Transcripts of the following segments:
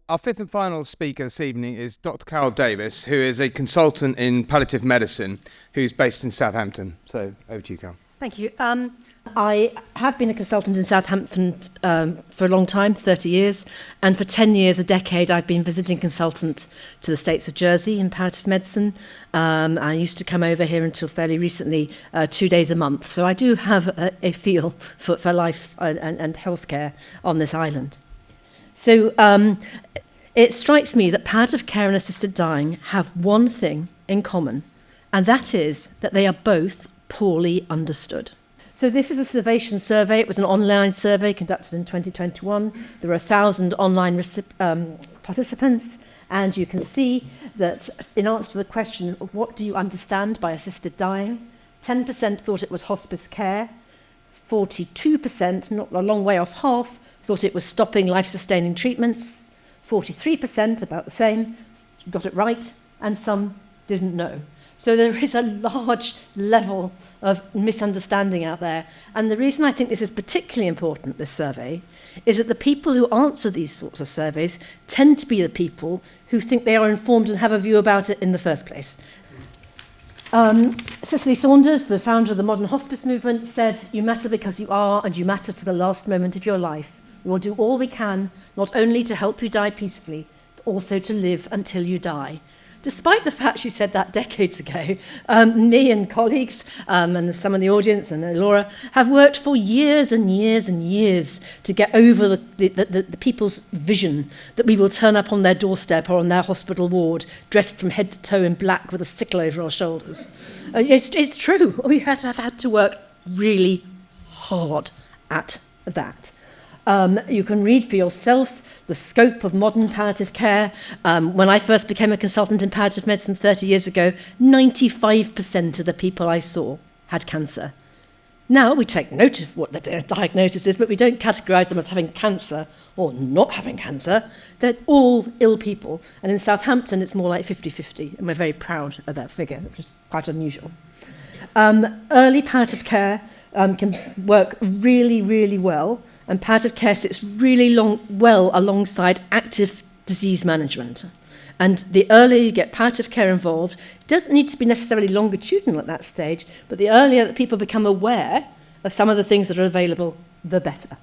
Our fifth and final speaker this evening is Dr. Carol Davis, who is a consultant in palliative medicine, who's based in Southampton. So, over to you, Carol. Thank you. I have been a consultant in Southampton for a long time, 30 years, and for 10 years, a decade, I've been visiting consultant to the States of Jersey in palliative medicine. I used to come over here until fairly recently, 2 days a month. So I do have a feel for life and healthcare on this island. So it strikes me that palliative care and assisted dying have one thing in common, and that is that they are both poorly understood. So this is a Survation survey. It was an online survey conducted in 2021. There were 1,000 online participants, and you can see that in answer to the question of what do you understand by assisted dying, 10% thought it was hospice care, 42%, not a long way off half, thought it was stopping life-sustaining treatments, 43%, about the same, got it right, and some didn't know. So there is a large level of misunderstanding out there. And the reason I think this is particularly important, this survey, is that the people who answer these sorts of surveys tend to be the people who think they are informed and have a view about it in the first place. Cicely Saunders, the founder of the modern hospice movement, said, "You matter because you are, and you matter to the last moment of your life. We will do all we can, not only to help you die peacefully, but also to live until you die." Despite the fact she said that decades ago, me and colleagues and some of the audience and Laura have worked for years and years and years to get over the people's vision that we will turn up on their doorstep or on their hospital ward dressed from head to toe in black with a sickle over our shoulders. It's true. We have had to work really hard at that. You can read for yourself the scope of modern palliative care. When I first became a consultant in palliative medicine 30 years ago, 95% of the people I saw had cancer. Now we take note of what the diagnosis is, but we don't categorise them as having cancer or not having cancer. They're all ill people. And in Southampton, it's more like 50-50, and we're very proud of that figure, which is quite unusual. Early palliative care can work really, really well. And palliative care sits really well alongside active disease management. And the earlier you get palliative care involved, it doesn't need to be necessarily longitudinal at that stage, but the earlier that people become aware of some of the things that are available, the better.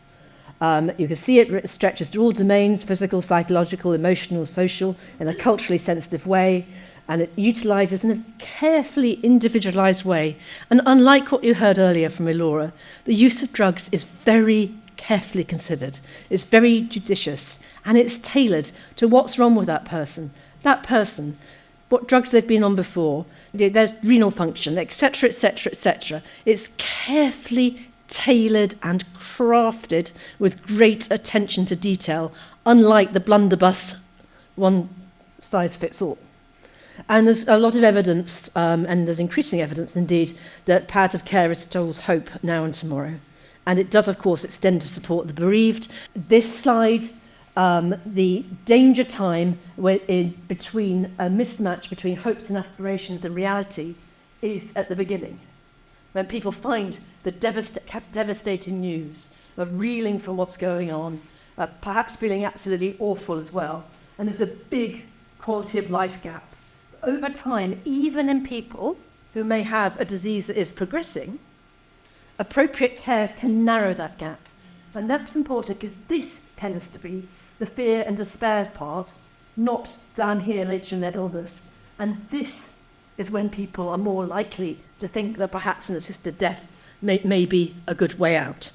You can see it stretches to all domains, physical, psychological, emotional, social, in a culturally sensitive way, and it utilises in a carefully individualised way. And unlike what you heard earlier from Elora, the use of drugs is very carefully considered. It's very judicious, and it's tailored to what's wrong with that person, what drugs they've been on before, their renal function, etc., etc., etc. It's carefully tailored and crafted with great attention to detail, unlike the blunderbuss one-size-fits-all. And there's a lot of evidence, and there's increasing evidence indeed, that palliative care restores hope now and tomorrow. And it does, of course, extend to support the bereaved. This slide, the danger time between a mismatch between hopes and aspirations and reality is at the beginning, when people find the devastating news of reeling from what's going on, perhaps feeling absolutely awful as well. And there's a big quality of life gap. Over time, even in people who may have a disease that is progressing, appropriate care can narrow that gap. And that's important because this tends to be the fear and despair part, not down here later in their illness. And this is when people are more likely to think that perhaps an assisted death may be a good way out.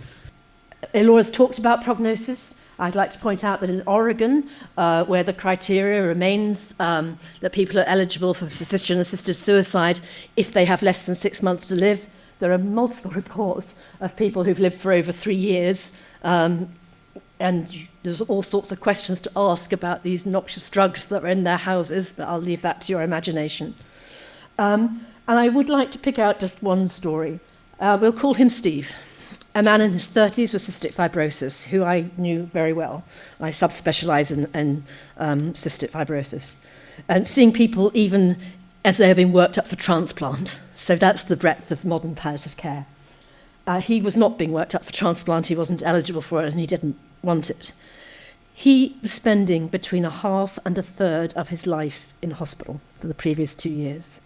Elora's talked about prognosis. I'd like to point out that in Oregon, where the criteria remains that people are eligible for physician-assisted suicide if they have less than 6 months to live, there are multiple reports of people who've lived for over 3 years, and there's all sorts of questions to ask about these noxious drugs that are in their houses, but I'll leave that to your imagination. And I would like to pick out just one story. We'll call him Steve, a man in his 30s with cystic fibrosis, who I knew very well. I subspecialise in cystic fibrosis. And seeing people even as they have been worked up for transplant. So that's the breadth of modern palliative care. He was not being worked up for transplant, he wasn't eligible for it, and he didn't want it. He was spending between a half and a third of his life in hospital for the previous 2 years.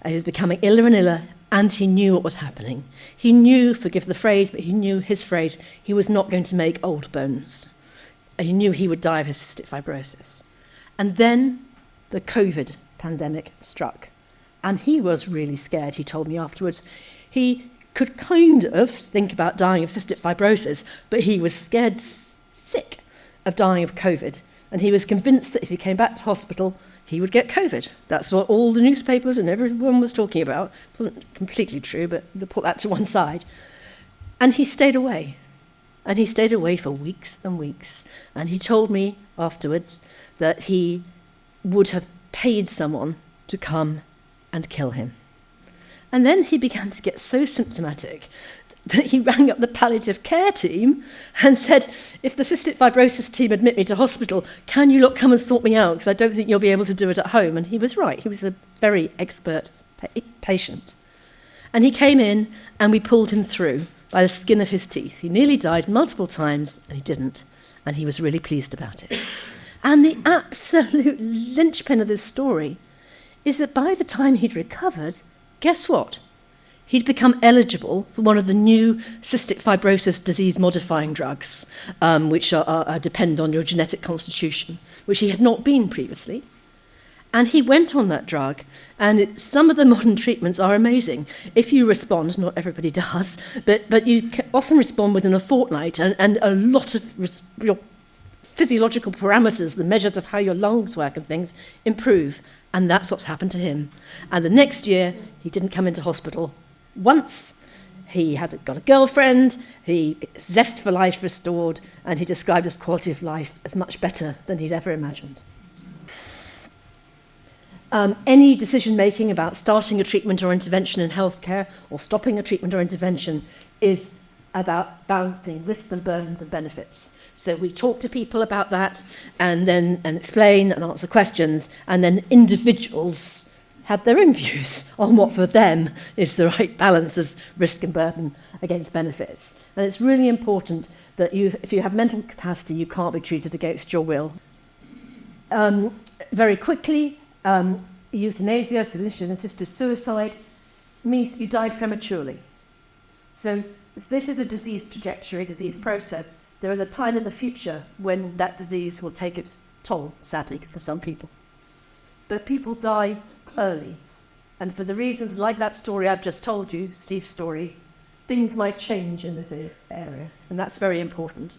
He was becoming iller and iller, and he knew what was happening. He knew, forgive the phrase, but he knew his phrase, he was not going to make old bones. He knew he would die of his cystic fibrosis. And then the COVID pandemic struck. And he was really scared, he told me afterwards. He could kind of think about dying of cystic fibrosis, but he was scared sick of dying of COVID. And he was convinced that if he came back to hospital, he would get COVID. That's what all the newspapers and everyone was talking about. Wasn't completely true, but they'll put that to one side. And he stayed away. And he stayed away for weeks and weeks. And he told me afterwards that he would have paid someone to come and kill him. And then he began to get so symptomatic that he rang up the palliative care team and said, if the cystic fibrosis team admit me to hospital, can you lot come and sort me out? Because I don't think you'll be able to do it at home. And he was right. He was a very expert patient. And he came in and we pulled him through by the skin of his teeth. He nearly died multiple times and he didn't. And he was really pleased about it. And the absolute linchpin of this story is that by the time he'd recovered, guess what? He'd become eligible for one of the new cystic fibrosis disease-modifying drugs, which depend on your genetic constitution, which he had not been previously. And he went on that drug, and some of the modern treatments are amazing. If you respond, not everybody does, but you often respond within a fortnight, and a lot of your physiological parameters, the measures of how your lungs work and things, improve. And that's what's happened to him. And the next year, he didn't come into hospital once. He had got a girlfriend, his zest for life restored, and he described his quality of life as much better than he'd ever imagined. Any decision-making about starting a treatment or intervention in healthcare or stopping a treatment or intervention is about balancing risks and burdens and benefits. So we talk to people about that and explain and answer questions, and then individuals have their own views on what for them is the right balance of risk and burden against benefits. And it's really important that if you have mental capacity, you can't be treated against your will. Very quickly, euthanasia, physician-assisted suicide, means you died prematurely. So if this is a disease trajectory, disease process, there is a time in the future when that disease will take its toll, sadly, for some people. But people die early. And for the reasons like that story I've just told you, Steve's story, things might change in this area. And that's very important.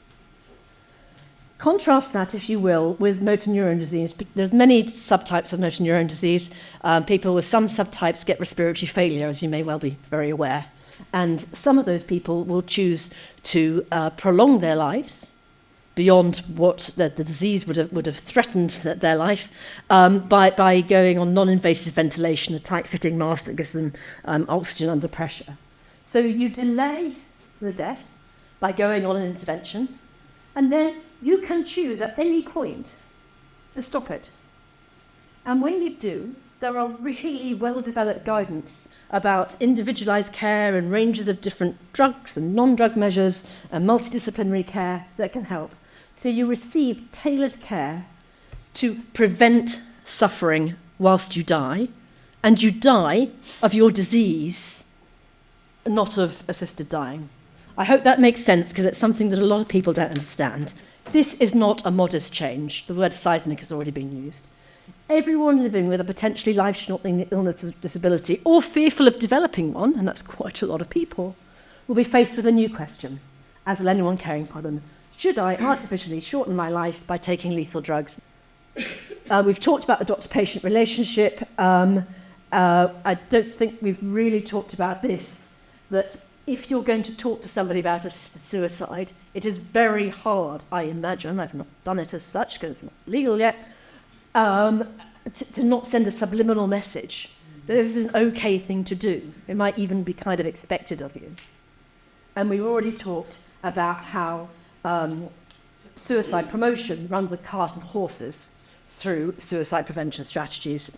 Contrast that, if you will, with motor neuron disease. There's many subtypes of motor neuron disease. People with some subtypes get respiratory failure, as you may well be very aware. And some of those people will choose to prolong their lives beyond what the disease would have threatened their life by going on non-invasive ventilation, a tight-fitting mask that gives them oxygen under pressure. So you delay the death by going on an intervention, and then you can choose at any point to stop it. And when you do, there are really well-developed guidance about individualised care and ranges of different drugs and non-drug measures and multidisciplinary care that can help. So you receive tailored care to prevent suffering whilst you die, and you die of your disease, not of assisted dying. I hope that makes sense, because it's something that a lot of people don't understand. This is not a modest change. The word seismic has already been used. Everyone living with a potentially life-shortening illness or disability, or fearful of developing one, and that's quite a lot of people, will be faced with a new question, as will anyone caring for them. Should I artificially shorten my life by taking lethal drugs? We've talked about the doctor-patient relationship. I don't think we've really talked about this, that if you're going to talk to somebody about assisted suicide, it is very hard, I imagine, I've not done it as such because it's not legal yet, to not send a subliminal message that this is an okay thing to do. It might even be kind of expected of you. And we've already talked about how suicide promotion runs a cart and horses through suicide prevention strategies.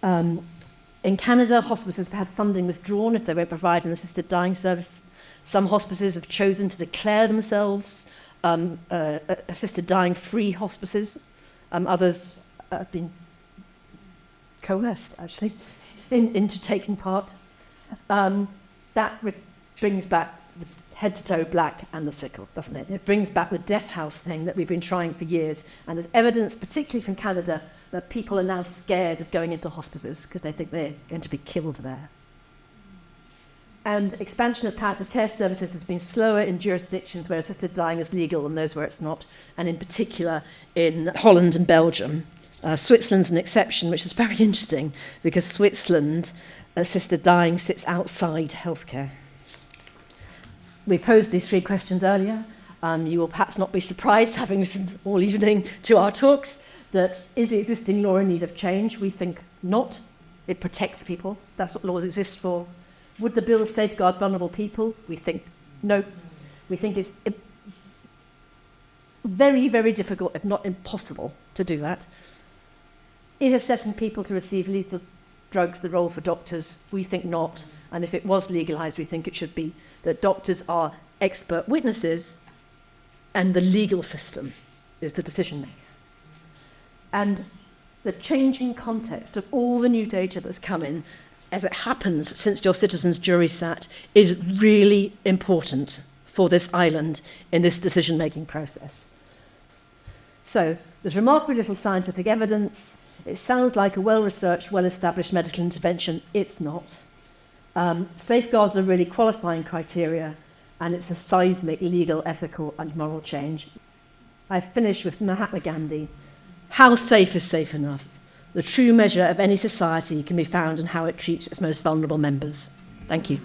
In Canada, hospices have had funding withdrawn if they won't provide an assisted dying service. Some hospices have chosen to declare themselves assisted dying-free hospices. Others have been coerced, actually, into taking part. Brings back the head-to-toe black and the sickle, doesn't it? It brings back the death house thing that we've been trying for years. And there's evidence, particularly from Canada, that people are now scared of going into hospices because they think they're going to be killed there. And expansion of palliative care services has been slower in jurisdictions where assisted dying is legal than those where it's not, and in particular in Holland and Belgium. Switzerland's an exception, which is very interesting, because Switzerland, assisted dying sits outside healthcare. We posed these 3 questions earlier. You will perhaps not be surprised, having listened all evening to our talks, that is the existing law in need of change? We think not. It protects people. That's what laws exist for. Would the bill safeguard vulnerable people? We think no. We think it's very, very difficult, if not impossible, to do that. Is assessing people to receive lethal drugs the role for doctors? We think not. And if it was legalised, we think it should be that doctors are expert witnesses and the legal system is the decision maker. And the changing context of all the new data that's come in, as it happens since your citizens' jury sat, is really important for this island in this decision-making process. So there's remarkably little scientific evidence. It sounds like a well-researched, well-established medical intervention. It's not. Safeguards are really qualifying criteria, and it's a seismic legal, ethical, and moral change. I finish with Mahatma Gandhi. How safe is safe enough? The true measure of any society can be found in how it treats its most vulnerable members. Thank you.